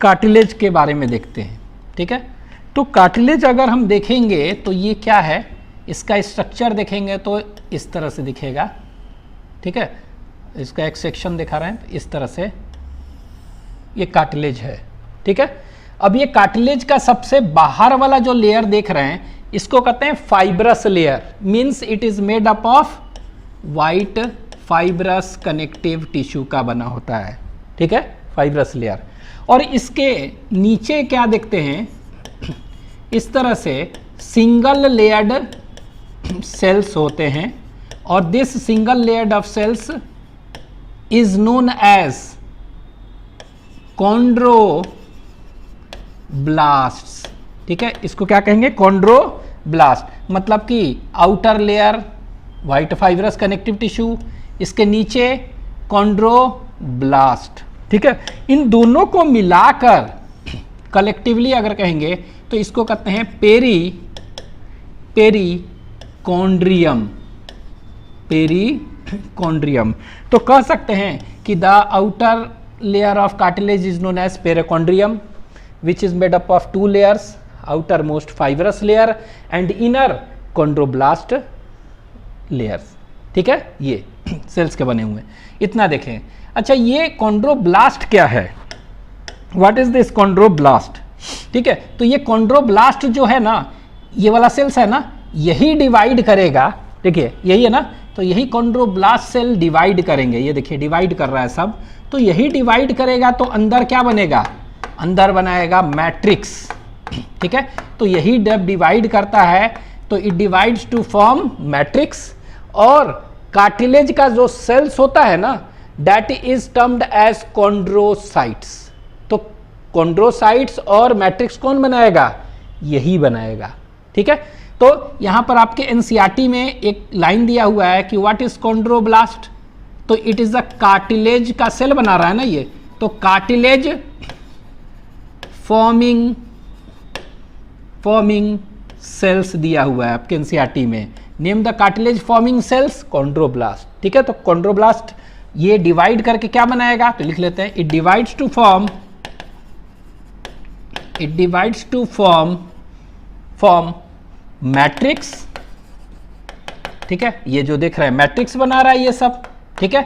Cartilage के बारे में देखते हैं। ठीक है, तो कार्टिलेज अगर हम देखेंगे तो ये क्या है, इसका स्ट्रक्चर देखेंगे तो इस तरह से दिखेगा। ठीक है, इसका एक सेक्शन दिखा रहे हैं इस तरह से, ये कार्टिलेज है। ठीक है, अब ये कार्टिलेज का सबसे बाहर वाला जो लेयर देख रहे हैं इसको कहते हैं fibrous layer, means it is made up of white fibrous connective tissue का बना होता है। ठीक है, फाइब्रस लेयर। और इसके नीचे क्या देखते हैं, इस तरह से सिंगल लेयर्ड सेल्स होते हैं, और this single layered of cells is known as chondroblasts. ठीक है, इसको क्या कहेंगे, कॉन्ड्रोब्लास्ट। मतलब कि outer layer white fibrous connective tissue, इसके नीचे कॉन्ड्रोब्लास्ट। ठीक है, इन दोनों को मिलाकर कलेक्टिवली अगर कहेंगे तो इसको कहते हैं पेरिकॉन्ड्रियम। पेरिकॉन्ड्रियम। तो कह सकते हैं कि the outer layer of cartilage is known as perichondrium which is made up of two layers, outermost fibrous layer and inner chondroblast layers। ठीक है, ये सेल्स के बने हुए, इतना देखें। अच्छा, ये कॉन्ड्रोब्लास्ट क्या है, व्हाट इज दिस कॉन्ड्रोब्लास्ट? ठीक है, तो ये कॉन्ड्रोब्लास्ट जो है ना, ये वाला सेल्स है ना, यही डिवाइड करेगा। देखिए यही है ना, तो यही कॉन्ड्रोब्लास्ट सेल डिवाइड करेंगे। ये देखिए डिवाइड कर रहा है सब, तो यही डिवाइड करेगा तो अंदर क्या बनेगा, अंदर बनाएगा मैट्रिक्स। ठीक है, तो यही जब डिवाइड करता है तो it divides to form matrix. और कार्टिलेज का जो सेल्स होता है ना, that is termed as chondrocytes. तो कॉन्ड्रोसाइट्स और मैट्रिक्स कौन बनाएगा, यही बनाएगा। ठीक है, तो यहां पर आपके एनसीईआरटी में एक लाइन दिया हुआ है कि व्हाट इज कॉन्ड्रोब्लास्ट, तो इट इज अ कार्टिलेज का सेल बना रहा है ना ये, तो कार्टिलेज फॉर्मिंग सेल्स दिया हुआ है आपके एनसीईआरटी में। Name the cartilage forming sales chondroblast. ठीक है, तो कॉन्ड्रोब्लास्ट ये डिवाइड करके क्या बनाएगा, तो लिख लेते हैं, it divides to form matrix. ठीक है, ये जो देख रहे हैं मैट्रिक्स बना रहा है ये सब। ठीक है,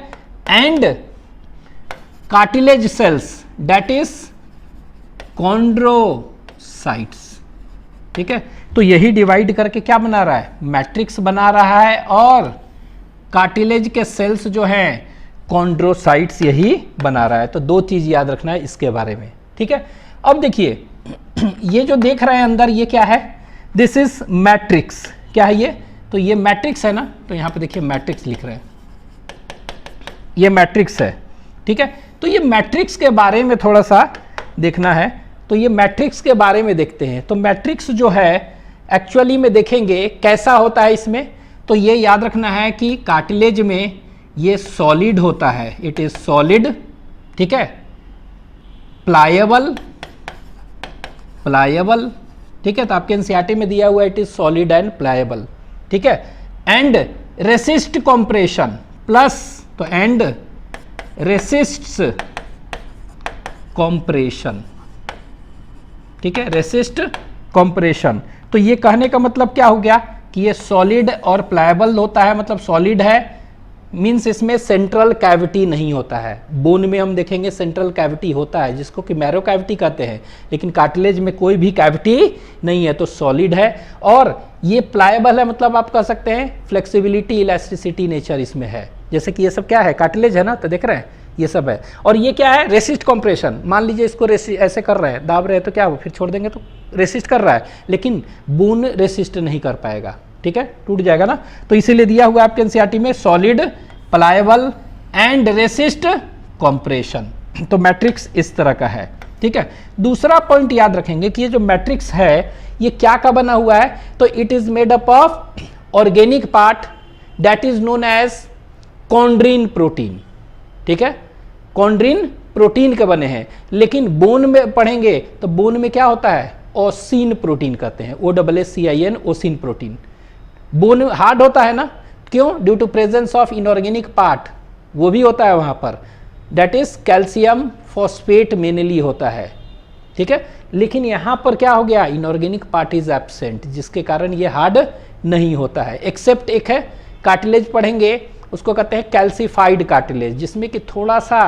and cartilage cells that is chondrocytes. ठीक है, तो यही डिवाइड करके क्या बना रहा है, मैट्रिक्स बना रहा है, और कार्टिलेज के सेल्स जो हैं कॉन्ड्रोसाइट्स यही बना रहा है। तो दो चीज याद रखना है इसके बारे में। ठीक है, अब देखिए ये जो देख रहे हैं अंदर ये क्या है, दिस इज मैट्रिक्स। क्या है ये, तो ये मैट्रिक्स है ना, तो यहां पे देखिए मैट्रिक्स लिख रहे हैं, ये मैट्रिक्स है। ठीक है, तो ये मैट्रिक्स के बारे में थोड़ा सा देखना है, तो ये मैट्रिक्स के बारे में देखते हैं। तो मैट्रिक्स जो है एक्चुअली में देखेंगे कैसा होता है इसमें, तो ये याद रखना है कि कार्टिलेज में ये सॉलिड होता है, इट इज सॉलिड। ठीक है, प्लायबल। ठीक है, तो आपके एनसीईआरटी में दिया हुआ it is solid and pliable. ठीक है, एंड रेसिस्ट कॉम्प्रेशन प्लस, तो एंड रेसिस्ट्स कॉम्प्रेशन। ठीक है, रेसिस्ट कॉम्प्रेशन। तो ये कहने का मतलब क्या हो गया कि ये सॉलिड और प्लायबल होता है, मतलब सॉलिड है मीन्स इसमें सेंट्रल कैविटी नहीं होता है। बोन में हम देखेंगे सेंट्रल कैविटी होता है जिसको कि मैरो कैविटी कहते हैं, लेकिन कार्टिलेज में कोई भी कैविटी नहीं है, तो सॉलिड है। और ये प्लायबल है, मतलब आप कह सकते हैं फ्लेक्सिबिलिटी, इलास्टिसिटी नेचर इसमें है। जैसे कि ये सब क्या है, कार्टिलेज है ना, तो देख रहे हैं ये सब है। और ये क्या है, रेसिस्ट कॉम्प्रेशन। मान लीजिए इसको ऐसे कर रहे हैं, दाब रहे हैं, तो क्या हो, फिर छोड़ देंगे तो रेसिस्ट कर रहा है, लेकिन बोन रेसिस्ट नहीं कर पाएगा। ठीक है, टूट जाएगा ना। तो इसीलिए दिया हुआ आपके एनसीईआरटी में solid, pliable and resist compression. तो मैट्रिक्स इस तरह का है। ठीक है, दूसरा पॉइंट याद रखेंगे कि ये जो मैट्रिक्स है ये क्या का बना हुआ है, तो it is made up of organic part that is known as chondrin protein. ठीक है, कॉन्ड्रिन प्रोटीन के बने हैं, लेकिन बोन में पढ़ेंगे तो बोन में क्या होता है, ओसिन प्रोटीन कहते हैं, OSSCIN, ossein protein. Bone hard होता है ना, क्यों, due to presence of inorganic part, वो भी होता है वहां पर, that is calcium phosphate mainly होता है। ठीक है। लेकिन यहाँ पर क्या हो गया, इनऑर्गेनिक पार्ट इज एब्सेंट, जिसके कारण ये हार्ड नहीं होता है। एक्सेप्ट एक है कार्टिलेज पढ़ेंगे, उसको कहते हैं कैल्सिफाइड कार्टिलेज, जिसमें कि थोड़ा सा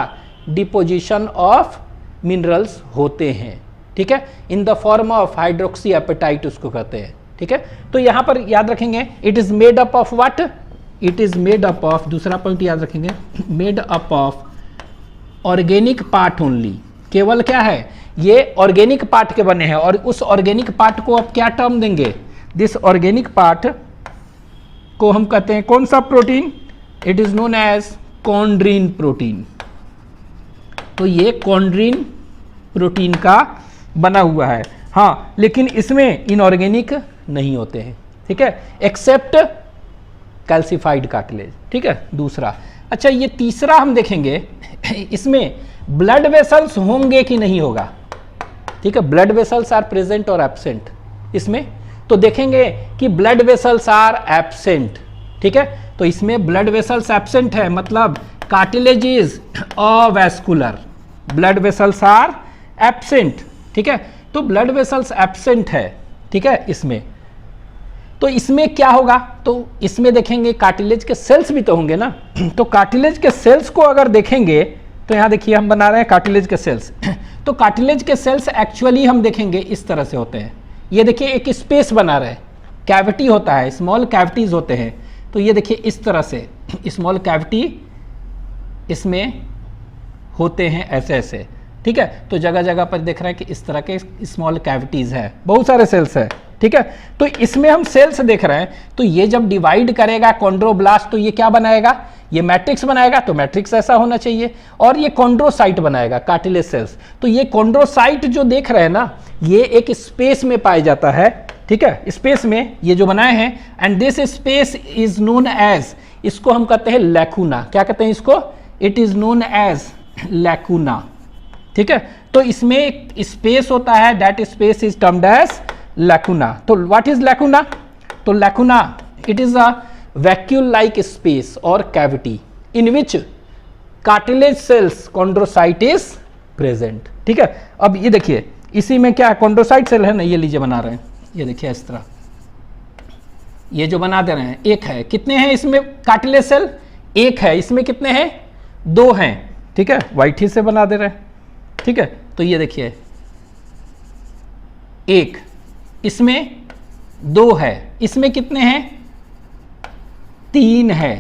डिपोजिशन ऑफ मिनरल्स होते हैं, ठीक है, in the form of hydroxy apatite उसको कहते हैं, ठीक है। तो यहाँ पर याद रखेंगे it is made up of what, it is made up of, दूसरा पॉइंट याद रखेंगे, made up of organic part only, केवल क्या है, ये ऑर्गेनिक पार्ट के बने हैं। और उस ऑर्गेनिक पार्ट को अब क्या टर्म देंगे, दिस ऑर्गेनिक पार्ट को हम कहते हैं कौन सा protein, it is known as chondrin protein. तो ये कॉन्ड्रीन प्रोटीन का बना हुआ है, हाँ, लेकिन इसमें इनऑर्गेनिक नहीं होते हैं, ठीक है, एक्सेप्ट कैल्सिफाइड कार्टिलेज, ठीक है, दूसरा। अच्छा, ये तीसरा हम देखेंगे, इसमें ब्लड वेसल्स होंगे कि नहीं होगा, ठीक है, ब्लड वेसल्स आर प्रेजेंट और एब्सेंट इसमें, तो देखेंगे कि ब्लड वेसल्स आर एब्सेंट, ठीक है। तो इसमें ब्लड वेसल्स एब्सेंट है, मतलब cartilage is avascular, blood vessels are absent, ठीक है। तो ब्लड वेसल्स एब्सेंट है, ठीक है, इसमें, तो इसमें क्या होगा, तो इसमें देखेंगे कार्टिलेज के सेल्स भी तो होंगे ना। तो कार्टिलेज के सेल्स को अगर देखेंगे तो यहाँ देखिए हम बना रहे हैं कार्टिलेज के सेल्स। तो कार्टिलेज के सेल्स एक्चुअली हम देखेंगे इस तरह से होते हैं, ये देखिए एक स्पेस बना रहे, कैविटी होता है, स्मॉल कैविटीज होते हैं। तो ये देखिए इस तरह से स्मॉल कैविटी इसमें होते हैं ऐसे ऐसे, ठीक है। तो जगह जगह पर देख रहे हैं कि इस तरह के स्मॉल कैविटीज है, बहुत सारे सेल्स है, ठीक है। तो इसमें हम सेल्स देख रहे हैं, तो ये जब डिवाइड करेगा कॉन्ड्रोब्लास्ट तो ये क्या बनाएगा, ये मैट्रिक्स बनाएगा, तो मैट्रिक्स ऐसा होना चाहिए, और ये कॉन्ड्रोसाइट बनाएगा कार्टिलेज सेल्स। तो ये कॉन्ड्रोसाइट जो देख रहे हैं ना, ये एक स्पेस में पाया जाता है, ठीक है, स्पेस में ये जो बनाए हैं, and this space is known as, इसको हम कहते हैं लैकुना, क्या कहते हैं इसको, it is known as lacuna, ठीक है। तो इसमें एक स्पेस होता है, that space is termed as lacuna. तो व्हाट इज लैकुना, तो lacuna it is a vacuole like space और cavity in which cartilage cells chondrocyte is present, ठीक है। अब ये देखिए इसी में क्या कॉन्ड्रोसाइट सेल है ना, ये लीजिए बना रहे हैं, ये देखिए इस तरह, ये जो बना दे रहे हैं, एक है, कितने हैं इसमें कार्टिलेज सेल, एक है, इसमें कितने हैं, दो हैं, ठीक है, व्हाइट ही से बना दे रहे हैं, ठीक है। तो ये देखिए एक, इसमें दो है, इसमें कितने हैं, तीन है,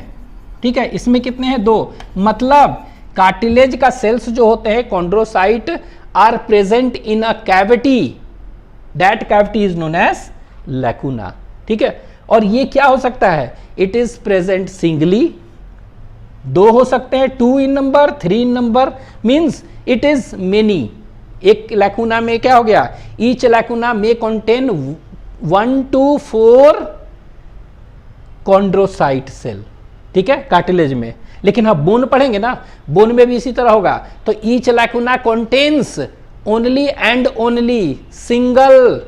ठीक है, इसमें कितने हैं, दो, मतलब कार्टिलेज का सेल्स जो होते हैं chondrocyte are present in a cavity, that cavity is known as lacuna, ठीक है। और ये क्या हो सकता है, इट इज प्रेजेंट सिंगली, दो हो सकते हैं, 2 in number, 3 in number, means it is many. एक लैकुना में क्या हो गया, ईच लैकुना में कंटेन 1 to 4 कॉन्ड्रोसाइट सेल, ठीक है, कार्टिलेज में। लेकिन हम बोन पढ़ेंगे ना, बोन में भी इसी तरह होगा। तो each lacuna contains only and only single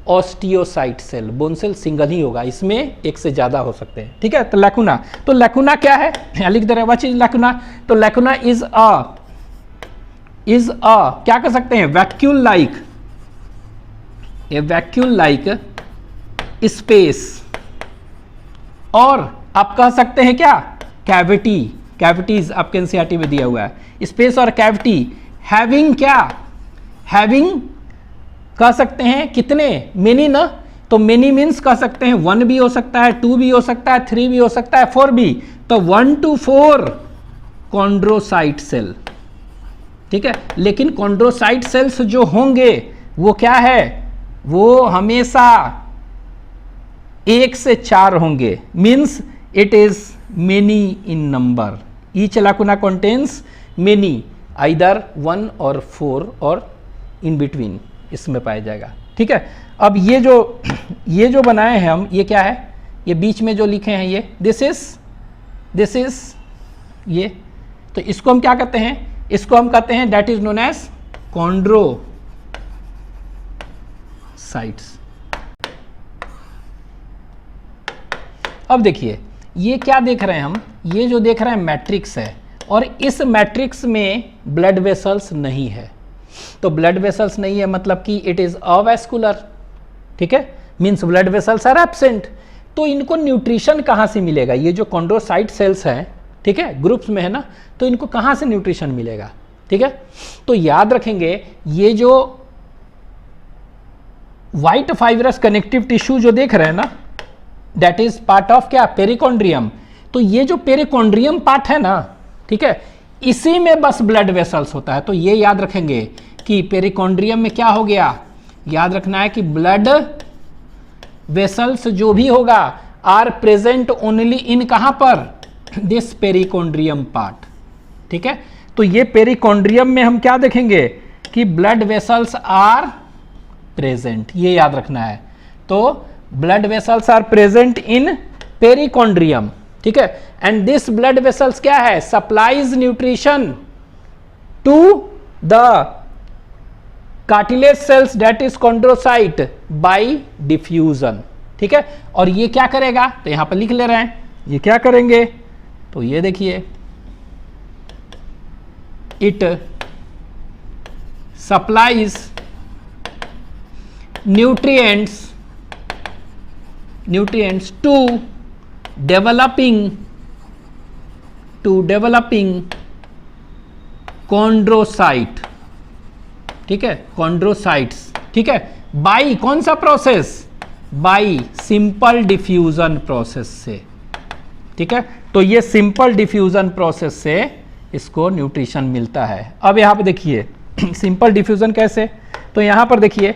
osteocyte cell, bone cell single ही होगा, इसमें एक से ज्यादा हो सकते हैं, ठीक है। तो लैकुना, तो लैकुना क्या है, यहाँ लिख दे रहे हैं, व्हाट इज लैकुना, तो लैकुना इज अ क्या कर सकते हैं, वैक्यूल लाइक, ए वैक्यूल लाइक स्पेस, और आप कह सकते हैं क्या, कैविटी, कैविटीज आपके एनसीईआरटी में दिया हुआ है, स्पेस और कैविटी हैविंग, क्या हैविंग कह सकते हैं कितने, मेनी ना, तो मेनी मीन्स कह सकते हैं 1 भी हो सकता है, 2 भी हो सकता है, 3 भी हो सकता है, 4 भी, तो 1 to 4 कॉन्ड्रोसाइट सेल, ठीक है। लेकिन कॉन्ड्रोसाइट सेल्स जो होंगे वो क्या है, वो हमेशा 1 से 4 होंगे, means it is many in number, each lacuna contains many, either 1 और 4 और इन बिटवीन इसमें पाया जाएगा, ठीक है। अब ये जो बनाए हैं हम, ये क्या है, ये बीच में जो लिखे हैं ये दिस इज ये, तो इसको हम क्या कहते हैं, इसको हम कहते हैं that is known as chondrocytes. अब देखिए ये क्या देख रहे हैं हम, ये जो देख रहे हैं मैट्रिक्स है, और इस मैट्रिक्स में ब्लड वेसल्स नहीं है। तो ब्लड वेसल्स नहीं है मतलब कि इट इज अवैस्कुलर, ठीक है, means blood vessels are absent. तो इनको न्यूट्रिशन कहाँ से मिलेगा? ये जो कॉन्ड्रोसाइट सेल्स हैं, ठीक है, ग्रुप्स में है ना, तो इनको कहाँ से न्यूट्रिशन मिलेगा? ठीक है, तो याद रखेंगे ये जो व्हाइट फाइब्रस कनेक्टिव टिश्यू जो देख रहे हैं ना, दैट इज पार्ट ऑफ क्या? पेरिकॉन्ड्रियम। तो ये जो पेरिकॉन्ड्रियम पार्ट है ना, ठीक है, इसी में बस ब्लड वेसल्स होता है। तो ये याद रखेंगे कि पेरिकॉन्ड्रियम में क्या हो गया, याद रखना है कि ब्लड वेसल्स जो भी होगा आर प्रेजेंट ओनली इन कहां पर? दिस पेरिकॉन्ड्रियम पार्ट, ठीक है। तो ये पेरिकॉन्ड्रियम में हम क्या देखेंगे कि ब्लड वेसल्स आर प्रेजेंट, ये याद रखना है। तो blood vessels are present in perichondrium, ठीक है, एंड दिस ब्लड वेसल्स क्या है? Supplies nutrition to the cartilage cells that is chondrocyte by diffusion, ठीक है। और ये क्या करेगा? तो यहां पर लिख ले रहे हैं, ये क्या करेंगे? तो ये देखिए, it supplies nutrients to developing chondrocyte, ठीक है, chondrocytes, ठीक है, बाई कौन सा process? By simple diffusion process से, ठीक है। तो ये सिंपल डिफ्यूजन प्रोसेस से इसको न्यूट्रिशन मिलता है। अब यहां पे देखिए सिंपल डिफ्यूजन कैसे? तो यहां पर देखिए,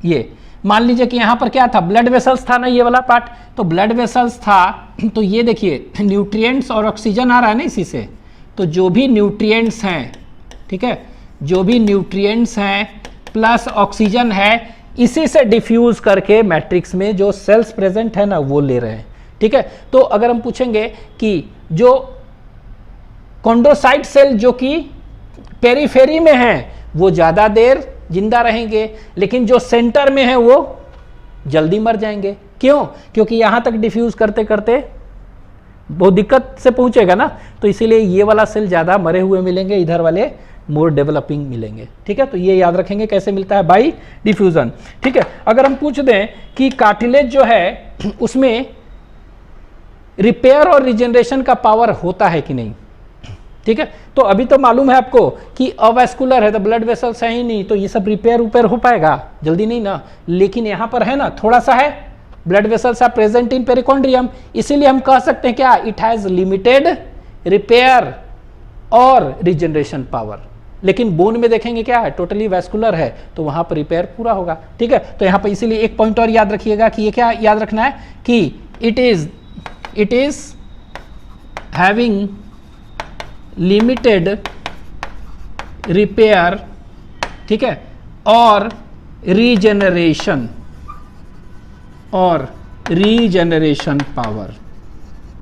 ये मान लीजिए कि यहां पर क्या था? ब्लड वेसल्स था ना, ये वाला पार्ट, तो ब्लड वेसल्स था, तो ये देखिए न्यूट्रिएंट्स और ऑक्सीजन आ रहा है ना इसी से। तो जो भी न्यूट्रिएंट्स हैं, ठीक है, जो भी न्यूट्रिएंट्स हैं प्लस ऑक्सीजन है, इसी से डिफ्यूज करके मैट्रिक्स में जो सेल्स प्रेजेंट है ना वो ले रहे हैं, ठीक है। तो अगर हम पूछेंगे कि जो कॉन्ड्रोसाइट सेल जो कि पेरीफेरी में है वो ज्यादा देर जिंदा रहेंगे, लेकिन जो सेंटर में है वो जल्दी मर जाएंगे। क्यों? क्योंकि यहां तक डिफ्यूज करते करते बहुत दिक्कत से पहुंचेगा ना, तो इसीलिए ये वाला सेल ज्यादा मरे हुए मिलेंगे, इधर वाले मोर डेवलपिंग मिलेंगे, ठीक है। तो ये याद रखेंगे कैसे मिलता है? बाई डिफ्यूजन, ठीक है। अगर हम पूछ दें कि कार्टिलेज जो है उसमें रिपेयर और रिजेनरेशन का पावर होता है कि नहीं, ठीक है, तो अभी तो मालूम है आपको कि अवैस्कुलर है, तो ब्लड वेसल्स है ही नहीं, तो ये सब रिपेयर हो पाएगा जल्दी नहीं ना। लेकिन यहां पर है ना, थोड़ा सा है, blood vessels are present in perichondrium, इसीलिए हम कह सकते हैं क्या? इट हैज लिमिटेड रिपेयर और रिजेनरेशन पावर। लेकिन बोन में देखेंगे क्या है? टोटली वैस्कुलर है, तो वहां पर रिपेयर पूरा होगा, ठीक है। तो यहां पर इसीलिए एक पॉइंट और याद रखिएगा कि ये क्या याद रखना है कि it is having limited repair, ठीक है, और रीजेनरेशन पावर,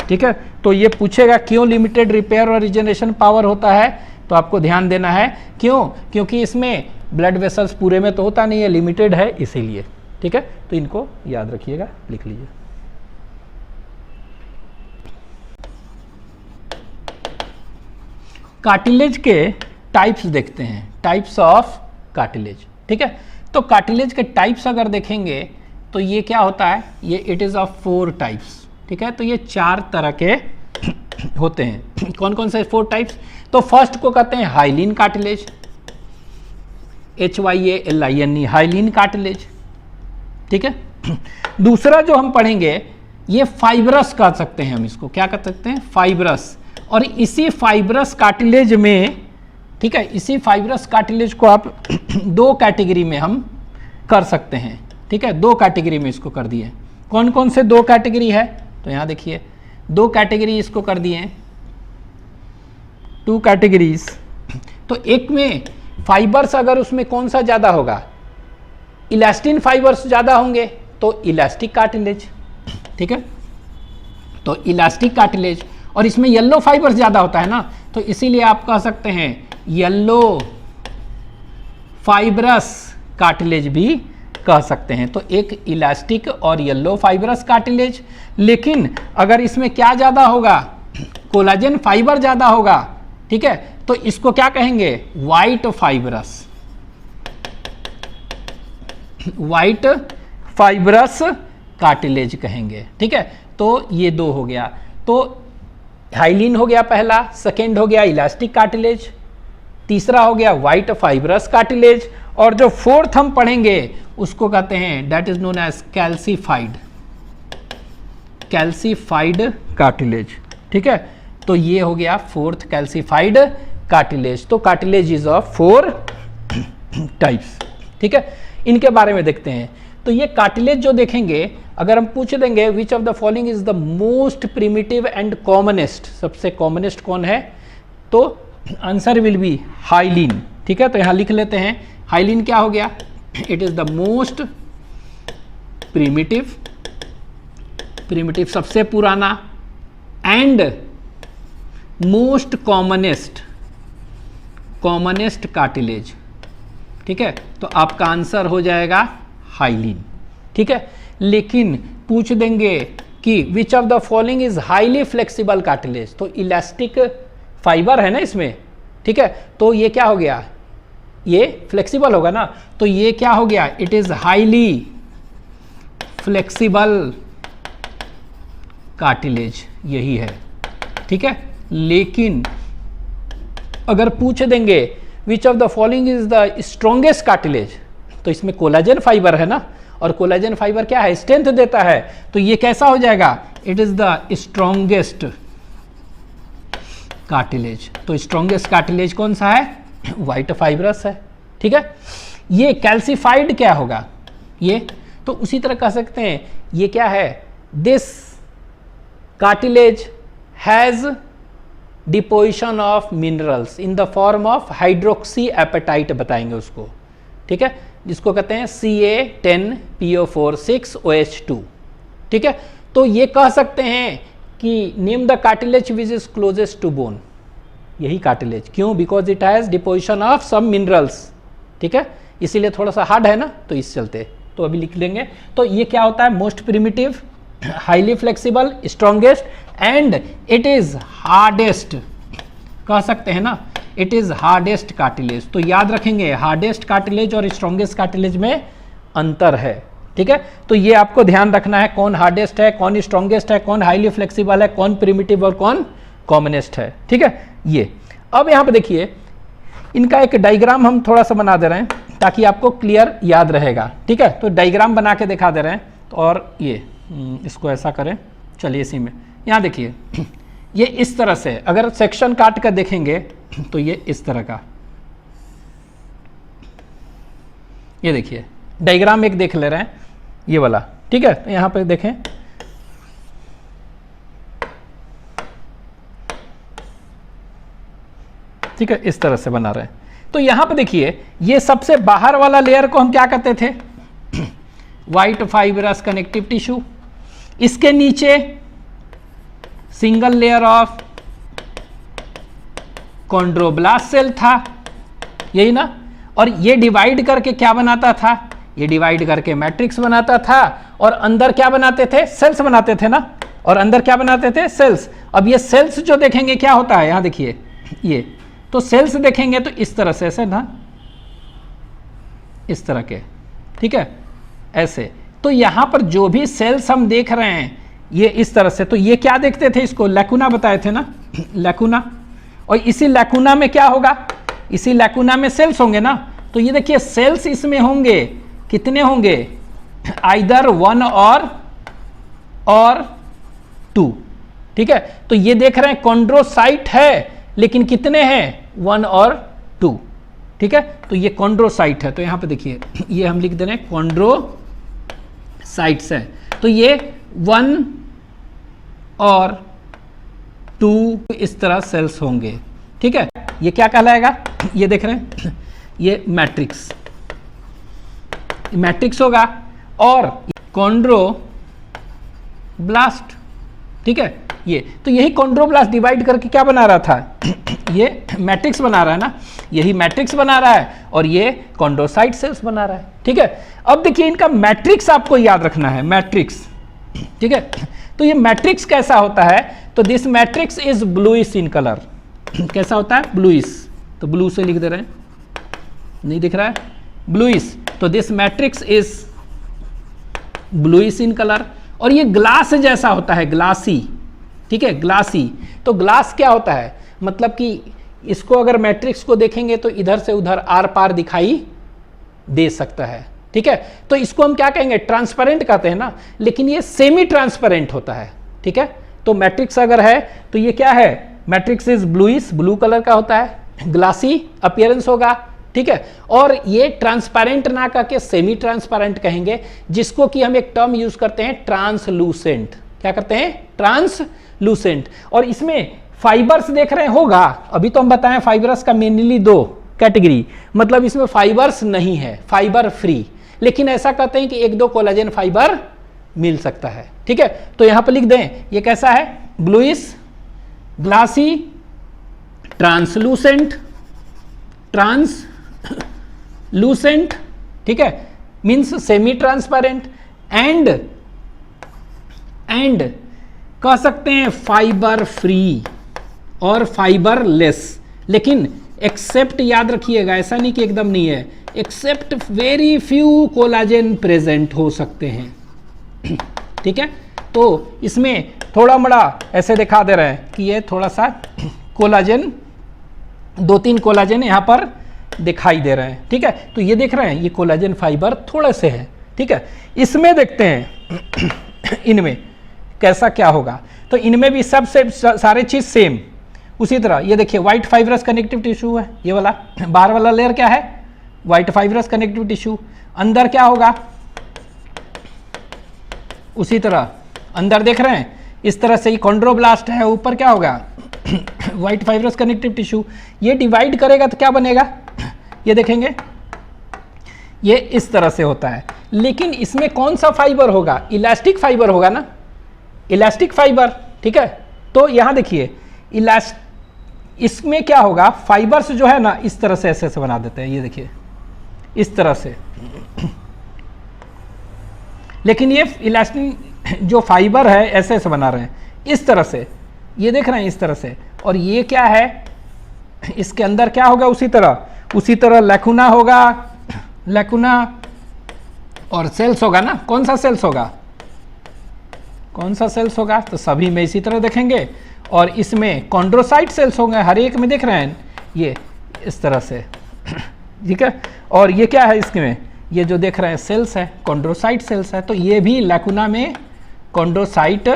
ठीक है। तो ये पूछेगा क्यों लिमिटेड रिपेयर और रीजेनरेशन पावर होता है, तो आपको ध्यान देना है क्यों? क्योंकि इसमें ब्लड वेसल्स पूरे में तो होता नहीं है, लिमिटेड है इसीलिए, ठीक है। तो इनको याद रखिएगा, लिख लीजिए। कार्टिलेज के टाइप्स देखते हैं, टाइप्स ऑफ कार्टिलेज, ठीक है। तो कार्टिलेज के टाइप्स अगर देखेंगे तो ये क्या होता है? ये इट इज ऑफ 4 टाइप्स, ठीक है। तो ये 4 तरह के होते हैं। कौन कौन से 4 टाइप्स? तो फर्स्ट को कहते हैं hyaline cartilage, HYALINE, hyaline cartilage, ठीक है। दूसरा जो हम पढ़ेंगे ये फाइब्रस कह सकते हैं हम इसको, क्या कह सकते हैं? फाइब्रस। और इसी फाइब्रस कार्टिलेज में, ठीक है, इसी फाइब्रस कार्टिलेज को आप 2 कैटेगरी में हम कर सकते हैं, ठीक है। 2 कैटेगरी में इसको कर दिए। कौन कौन से 2 कैटेगरी है? तो यहां देखिए 2 कैटेगरी इसको कर दिए, 2 कैटेगरीज। तो एक में फाइबर्स अगर उसमें कौन सा ज्यादा होगा? इलास्टिन फाइबर्स ज्यादा होंगे तो इलास्टिक कार्टिलेज, ठीक है। तो इलास्टिक कार्टिलेज, और इसमें येलो फाइबर्स ज्यादा होता है ना, तो इसीलिए आप कह सकते हैं येलो फाइब्रस कार्टिलेज भी कह सकते हैं। तो एक इलास्टिक और येलो फाइब्रस कार्टिलेज। लेकिन अगर इसमें क्या ज्यादा होगा? कोलाजन फाइबर ज्यादा होगा, ठीक है, तो इसको क्या कहेंगे? White fibrous, white fibrous cartilage कहेंगे। ठीक है, तो ये दो हो गया। तो हाइलिन हो गया पहला, सेकेंड हो गया इलास्टिक कार्टिलेज, तीसरा हो गया वाइट फाइब्रस कार्टिलेज, और जो फोर्थ हम पढ़ेंगे उसको कहते हैं that is known as calcified cartilage. ठीक है, तो ये हो गया फोर्थ कैल्सीफाइड कार्टिलेज। तो कार्टिलेज इज ऑफ 4 टाइप्स। ठीक है, इनके बारे में देखते हैं। तो ये कार्टिलेज जो देखेंगे, अगर हम पूछ देंगे विच of the following is the most primitive and commonest, सबसे कॉमनेस्ट कौन है, तो आंसर विल बी हाइलिन। ठीक है, तो यहां लिख लेते हैं हाइलिन क्या हो गया, it is the most primitive सबसे पुराना, एंड मोस्ट कॉमनेस्ट कार्टिलेज। ठीक है, तो आपका आंसर हो जाएगा हाइलिन। ठीक है, लेकिन पूछ देंगे कि विच of the following is highly flexible cartilage, तो इलास्टिक फाइबर है ना इसमें। ठीक है, तो ये क्या हो गया, ये फ्लेक्सिबल होगा ना, तो ये क्या हो गया, it is highly flexible cartilage, यही है। ठीक है, लेकिन अगर पूछ देंगे विच of the following is the strongest cartilage, तो इसमें कोलाजन फाइबर है ना, और कोलाजन फाइबर क्या है, स्ट्रेंथ देता है, तो ये कैसा हो जाएगा, it is the strongest cartilage. तो स्ट्रॉन्गेस्ट कार्टिलेज कौन सा है, वाइट फाइब्रस है। ठीक है, ये कैल्सीफाइड क्या होगा, ये तो उसी तरह कह सकते हैं ये क्या है, this cartilage has deposition of minerals in the form of hydroxy apatite बताएंगे उसको। ठीक है, जिसको कहते हैं Ca10PO4,6OH2। ठीक है, तो ये कह सकते हैं कि name the cartilage which is closest to bone, यही कार्टिलेज, क्यों, because it has deposition of some minerals. ठीक है, इसीलिए थोड़ा सा हार्ड है ना, तो इस चलते तो अभी लिख लेंगे। तो ये क्या होता है, most primitive, highly flexible, strongest, and it is hardest, कह सकते हैं ना, इट इज हार्डेस्ट कार्टिलेज। तो याद रखेंगे हार्डेस्ट कार्टिलेज और स्ट्रॉन्गेस्ट कार्टिलेज में अंतर है। ठीक है, तो ये आपको ध्यान रखना है, कौन हार्डेस्ट है, कौन स्ट्रॉन्गेस्ट है, कौन हाईली फ्लेक्सिबल है, कौन प्रिमिटिव और कौन कॉमनेस्ट है। ठीक है, ये अब यहाँ पे देखिए इनका एक डायग्राम हम थोड़ा सा बना दे रहे हैं ताकि आपको क्लियर याद रहेगा। ठीक है, तो डायग्राम बना के दिखा दे रहे हैं, तो और ये इसको ऐसा करें, चलिए इसी में यहाँ देखिए ये इस तरह से, अगर सेक्शन काट कर देखेंगे तो ये इस तरह का, ये देखिए डायग्राम एक देख ले रहे हैं ये वाला। ठीक है, तो यहाँ पे देखें, ठीक है, इस तरह से बना रहे हैं। तो यहां पे देखिए ये सबसे बाहर वाला लेयर को हम क्या कहते थे, व्हाइट फाइब्रस कनेक्टिव टिश्यू, इसके नीचे single layer of chondroblast cell था, यही ना, और ये डिवाइड करके क्या बनाता था, ये डिवाइड करके मैट्रिक्स बनाता था, और अंदर क्या बनाते थे, सेल्स बनाते थे ना, और अंदर क्या बनाते थे, सेल्स। अब ये सेल्स जो देखेंगे क्या होता है, यहां देखिए ये, तो सेल्स देखेंगे तो इस तरह से, ऐसे ना, इस तरह के, ठीक है, ऐसे। तो यहां पर जो भी सेल्स हम देख रहे हैं ये इस तरह से, तो ये क्या देखते थे, इसको लैकुना बताए थे ना, लैकुना, और इसी लैकुना में क्या होगा, इसी लैकुना में सेल्स होंगे ना। तो ये देखिए सेल्स इसमें होंगे, कितने होंगे, आइदर 1 और 2। ठीक है, तो ये देख रहे हैं कॉन्ड्रोसाइट है, लेकिन कितने हैं, 1 और 2। ठीक है, तो ये कॉन्ड्रोसाइट है, तो यहां पे देखिए ये हम लिख दे रहे हैं कॉन्ड्रोसाइट्स है, तो ये 1 और 2 इस तरह सेल्स होंगे। ठीक है, ये क्या कहलाएगा, ये देख रहे हैं ये मैट्रिक्स होगा, और कॉन्ड्रोब्लास्ट। ठीक है, ये तो यही कॉन्ड्रोब्लास्ट डिवाइड करके क्या बना रहा था, ये मैट्रिक्स बना रहा है ना, यही मैट्रिक्स बना रहा है, और ये कॉन्ड्रोसाइट सेल्स बना रहा है। ठीक है, अब देखिए इनका मैट्रिक्स आपको याद रखना है, मैट्रिक्स। ठीक है, तो ये मैट्रिक्स कैसा होता है, तो this matrix is bluish in colour. कैसा होता है, ब्लूइश, तो ब्लू से लिख दे रहे हैं, नहीं दिख रहा है, ब्लूइश। तो this matrix is bluish in colour, और ये ग्लास जैसा होता है, ग्लासी, ठीक है, ग्लासी। तो ग्लास क्या होता है, मतलब कि इसको अगर मैट्रिक्स को देखेंगे तो इधर से उधर आर पार दिखाई दे सकता है, ठीक है। तो इसको हम क्या कहेंगे, ट्रांसपेरेंट कहते हैं ना, लेकिन ये सेमी ट्रांसपेरेंट होता है, ठीक है। तो मैट्रिक्स अगर है तो ये क्या है, matrix is bluish, blue colour का होता है, ग्लासी अपीयरेंस होगा, ठीक है। और ये ट्रांसपेरेंट ना करके सेमी ट्रांसपेरेंट कहेंगे, जिसको कि हम एक टर्म यूज करते हैं ट्रांसलूसेंट। क्या करते हैं, ट्रांसलूसेंट। और इसमें फाइबर्स देख रहे हैं होगा, अभी तो हम बताएं फाइबर्स का मेनली 2 कैटेगरी, मतलब इसमें फाइबर्स नहीं है, फाइबर फ्री, लेकिन ऐसा कहते हैं कि 1-2 कोलाजन फाइबर मिल सकता है, ठीक है। तो यहां पर लिख दें ये कैसा है, ब्लूइश, ग्लासी, ट्रांसलूसेंट, ट्रांसलूसेंट, ठीक है, मींस सेमी ट्रांसपेरेंट, एंड कह सकते हैं फाइबर फ्री और फाइबरलेस। लेकिन एक्सेप्ट याद रखिएगा, ऐसा नहीं कि एकदम नहीं है, except very few collagen present हो सकते हैं, ठीक है। तो इसमें थोड़ा बड़ा ऐसे दिखा दे रहे हैं कि ये थोड़ा सा कोलाजन, 2-3 कोलाजन यहाँ पर दिखाई दे रहे हैं, ठीक है। तो ये देख रहे हैं, ये कोलाजन फाइबर थोड़े से है, ठीक है। इसमें देखते हैं इनमें कैसा क्या होगा। तो इनमें भी सब से सारे चीज सेम उसी तरह। ये देखिए व्हाइट फाइब्रस कनेक्टिव टिश्यू है, ये वाला बाहर वाला लेयर क्या है, व्हाइट फाइब्रस कनेक्टिव टिश्यू। अंदर क्या होगा, उसी तरह अंदर देख रहे हैं इस तरह से ही कॉन्ड्रोब्लास्ट है, ऊपर क्या होगा व्हाइट फाइब्रस कनेक्टिव टिश्यू। ये डिवाइड करेगा तो क्या बनेगा, ये देखेंगे ये इस तरह से होता है। लेकिन इसमें कौन सा फाइबर होगा, इलास्टिक फाइबर होगा ना, इलास्टिक फाइबर, ठीक है। तो यहां देखिए इसमें क्या होगा, फाइबर्स जो है ना इस तरह से ऐसे बना देते हैं, ये देखिए इस तरह से। लेकिन ये इलास्टिक जो फाइबर है ऐसे ऐसे बना रहे हैं इस तरह से, ये देख रहे हैं इस तरह से। और ये क्या है, इसके अंदर क्या होगा, उसी तरह लैकुना होगा, लैकुना और सेल्स होगा ना। कौन सा सेल्स होगा, कौन सा सेल्स होगा, तो सभी में इसी तरह देखेंगे। और इसमें कॉन्ड्रोसाइट सेल्स होंगे, हर एक में देख रहे हैं ये इस तरह से, ठीक है। और ये क्या है, इसमें ये जो देख रहे हैं सेल्स है, कॉन्ड्रोसाइट सेल्स है। तो ये भी लैकुना में कॉन्ड्रोसाइट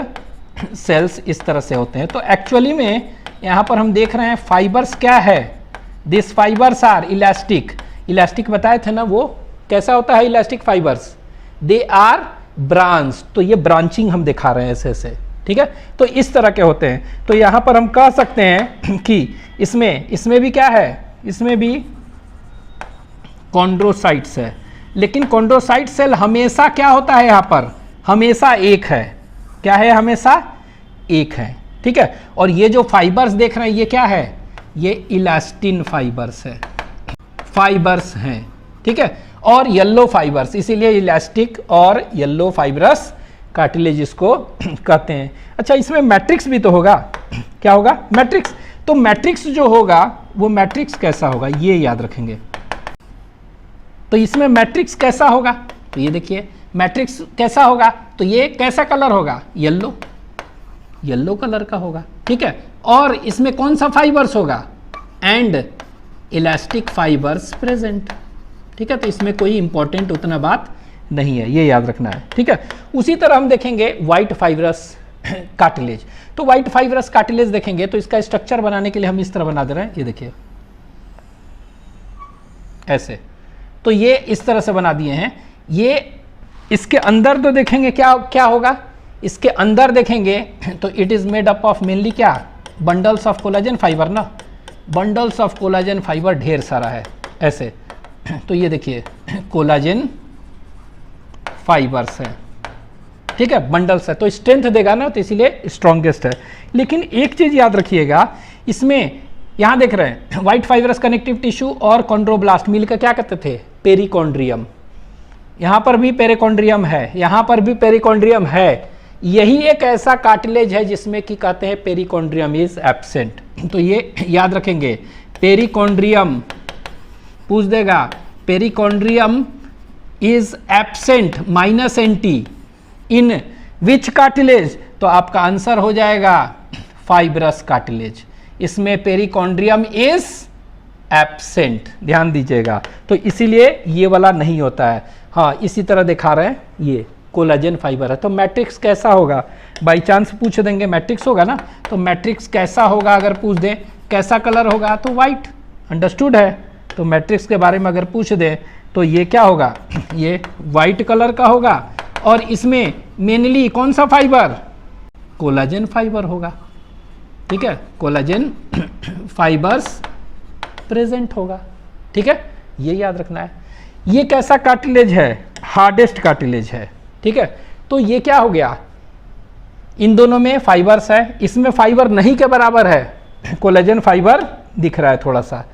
सेल्स इस तरह से होते हैं। तो एक्चुअली में यहाँ पर हम देख रहे हैं फाइबर्स क्या है, this fibres are elastic. Elastic बताए थे ना, वो कैसा होता है elastic fibres, they are branch. तो ये ब्रांचिंग हम दिखा रहे हैं ऐसे ऐसे, ठीक है। तो इस तरह के होते हैं। तो यहाँ पर हम कह सकते हैं कि इसमें भी क्या है, इसमें भी कॉन्ड्रोसाइट्स है। लेकिन कॉन्ड्रोसाइट सेल हमेशा क्या होता है, यहाँ पर हमेशा एक है, क्या है, हमेशा एक है, ठीक है। और ये जो फाइबर्स देख रहे हैं ये क्या है, ये इलास्टिन फाइबर्स है, फाइबर्स हैं, ठीक है। और येलो फाइबर्स, इसीलिए इलास्टिक और येलो फाइबरस कार्टिलेज इसको कहते हैं। अच्छा, इसमें मैट्रिक्स भी तो होगा, क्या होगा, मैट्रिक्स। तो मैट्रिक्स जो होगा वो मैट्रिक्स कैसा होगा, ये याद रखेंगे। तो इसमें मैट्रिक्स कैसा होगा, तो ये देखिए मैट्रिक्स कैसा होगा, तो ये कैसा कलर होगा, येलो, येलो कलर का होगा, ठीक है। और इसमें कौन सा फाइबर्स होगा, एंड इलास्टिक फाइबर्स प्रेजेंट, ठीक है। तो इसमें कोई इंपॉर्टेंट उतना बात नहीं है, ये याद रखना है, ठीक है। उसी तरह हम देखेंगे व्हाइट फाइबरस कार्टिलेज। तो व्हाइट फाइबरस कार्टिलेज देखेंगे तो इसका स्ट्रक्चर बनाने के लिए हम इस तरह बना दे रहे हैं, ये देखिए ऐसे। तो ये इस तरह से बना दिए हैं। ये इसके अंदर तो देखेंगे क्या क्या होगा, इसके अंदर देखेंगे तो it is made up of mainly क्या, बंडल्स ऑफ कोलाजन फाइबर ना, बंडल्स ऑफ कोलाजन फाइबर ढेर सारा है ऐसे। तो ये देखिए कोलाजन फाइबर्स है, ठीक है, बंडल्स है, तो स्ट्रेंथ देगा ना, तो इसीलिए स्ट्रॉन्गेस्ट है। लेकिन एक चीज याद रखिएगा, इसमें यहां देख रहे हैं व्हाइट फाइबरस कनेक्टिव टिश्यू और कॉन्ड्रोब्लास्ट मिलकर क्या करते थे, पेरिकॉन्ड्रियम। यहां पर भी पेरिकॉन्ड्रियम है, यहां पर भी पेरिकॉन्ड्रियम है। यही एक ऐसा कार्टिलेज है जिसमें कि कहते हैं पेरिकॉन्ड्रियम इज एब्सेंट। तो ये याद रखेंगे, पेरिकॉन्ड्रियम पूछ देगा, perichondrium is absent -NT in which cartilage, तो आपका आंसर हो जाएगा फाइब्रस कार्टिलेज। इसमें पेरिकॉन्ड्रियम इज एब्सेंट, ध्यान दीजिएगा। तो इसीलिए ये वाला नहीं होता है। हाँ, इसी तरह दिखा रहे हैं, ये कोलाजन फाइबर है। तो मैट्रिक्स कैसा होगा, बाई चांस पूछ देंगे मैट्रिक्स होगा ना, तो मैट्रिक्स कैसा होगा अगर पूछ दें, कैसा कलर होगा, तो वाइट, अंडरस्टूड है। तो मैट्रिक्स के बारे में अगर पूछ दें तो ये क्या होगा, ये वाइट कलर का होगा, और इसमें मेनली कौन सा फाइबर, कोलाजन फाइबर होगा। ठीक है, कोलाजन फाइबर्स प्रेजेंट होगा। ठीक है, ये याद रखना है। ये कैसा कार्टिलेज है, हार्डेस्ट कार्टिलेज है। ठीक है, तो ये क्या हो गया, इन दोनों में फाइबर्स है, इसमें फाइबर नहीं के बराबर है, कोलाजन फाइबर दिख रहा है थोड़ा सा।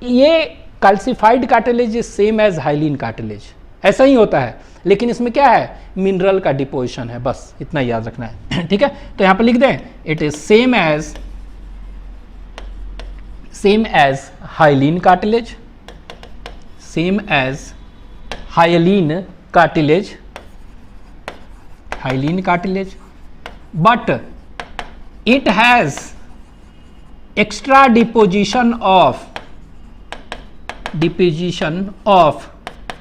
ये calcified cartilage is same as hyaline cartilage, ऐसा ही होता है, लेकिन इसमें क्या है, मिनरल का डिपोजिशन है, बस इतना याद रखना है। ठीक है, तो यहां पर लिख दें, it is same as hyaline cartilage, same as hyaline cartilage, but it has extra deposition of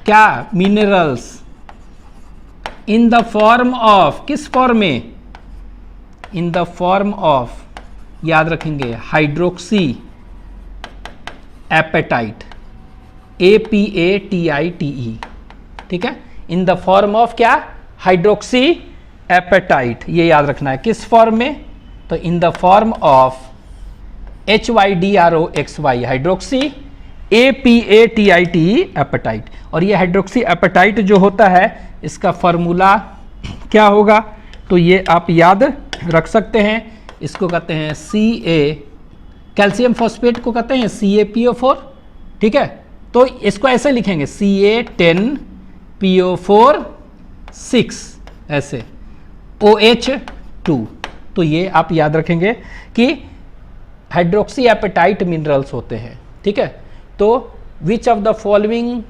क्या, minerals in the form of, किस फॉर्म में, in the form of, याद रखेंगे, हाइड्रोक्सी एपेटाइट, APATITE। ठीक है, इन द फॉर्म ऑफ क्या, hydroxy apatite, ये याद रखना है। किस फॉर्म में, तो in the form of HYDROXY hydroxy, APATITE apatite. और ये हाइड्रोक्सी एपेटाइट जो होता है, इसका फॉर्मूला क्या होगा, तो ये आप याद रख सकते हैं। इसको कहते हैं Ca, कैल्शियम फॉस्फेट को कहते हैं CaPO4। ठीक है, तो इसको ऐसे लिखेंगे Ca10PO4 6, ऐसे OH2। तो ये आप याद रखेंगे कि हाइड्रोक्सी एपेटाइट मिनरल्स होते हैं। ठीक है, तो which of the following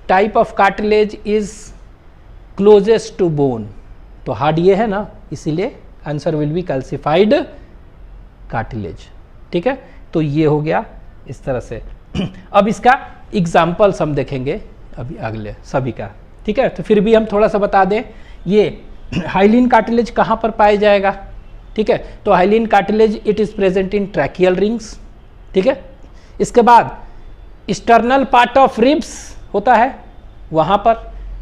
type of cartilage is closest to bone, तो हार्ड ये है ना, इसीलिए answer will be calcified cartilage. ठीक है, तो ये हो गया इस तरह से। अब इसका एग्जाम्पल्स हम देखेंगे अभी अगले सभी का। ठीक है, तो फिर भी हम थोड़ा सा बता दें, ये हाइलिन कार्टिलेज कहाँ पर पाया जाएगा। ठीक है, तो hyaline cartilage it is present in tracheal rings. ठीक है, इसके बाद एक्सटर्नल पार्ट ऑफ रिब्स होता है वहाँ पर,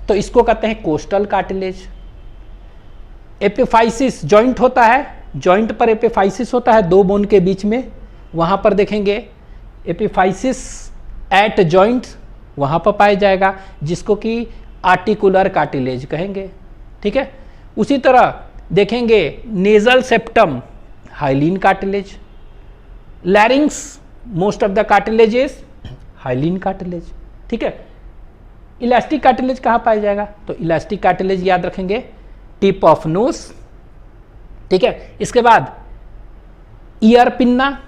तो इसको कहते हैं कोस्टल कार्टिलेज। एपिफाइसिस जॉइंट होता है, जॉइंट पर एपिफाइसिस होता है दो बोन के बीच में, वहाँ पर देखेंगे एपिफाइसिस एट जॉइंट, वहाँ पर पाया जाएगा, जिसको कि आर्टिकुलर कार्टिलेज कहेंगे। ठीक है, उसी तरह देखेंगे nasal septum, hyaline cartilage. लैरिंग्स, most of the cartilage is hyaline cartilage. ठीक है, इलास्टिक कार्टिलेज कहाँ पाया जाएगा, तो इलास्टिक कार्टिलेज याद रखेंगे टिप ऑफ नोज। ठीक है, इसके बाद ईयर पिन्ना,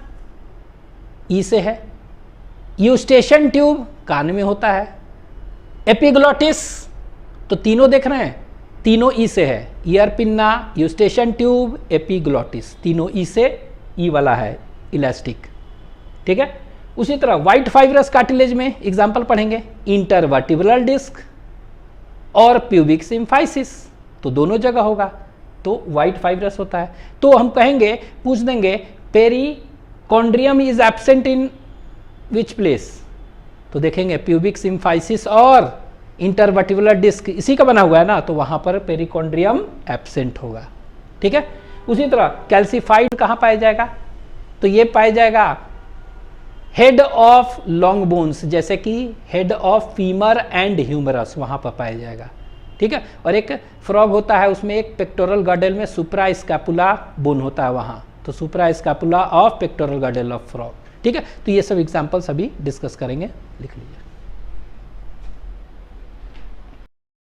ई से है। यूस्टेशन ट्यूब कान में होता है। एपिग्लोटिस, तो तीनों देख रहे हैं, तीनों ई से है, ear pinna, Eustachian tube, epiglottis, तीनों ई से, ई वाला है इलास्टिक। ठीक है, उसी तरह व्हाइट फाइब्रस कार्टिलेज में एग्जांपल पढ़ेंगे इंटरवर्टिब्रल डिस्क और प्यूबिक सिम्फाइसिस, तो दोनों जगह होगा, तो व्हाइट फाइब्रस होता है। तो हम कहेंगे, पूछ देंगे perichondrium is absent in which place, तो देखेंगे प्यूबिक सिम्फाइसिस और इंटरवर्टिब्रल डिस्क इसी का बना हुआ है ना, तो वहां पर पेरिकॉन्ड्रियम एब्सेंट होगा। ठीक है, उसी तरह कैल्सिफाइड कहाँ पाया जाएगा, तो ये पाया जाएगा हेड ऑफ लॉन्ग बोन्स, जैसे कि head of femur and humerus, वहां पर पाया जाएगा। ठीक है, और एक फ्रॉग होता है, उसमें एक पेक्टोरल गर्डल में सुप्रा स्कैपुला बोन होता है वहां, तो supra scapula of pectoral girdle of frog. ठीक है, तो ये सब एग्जांपल्स अभी डिस्कस करेंगे, लिख लीजिए।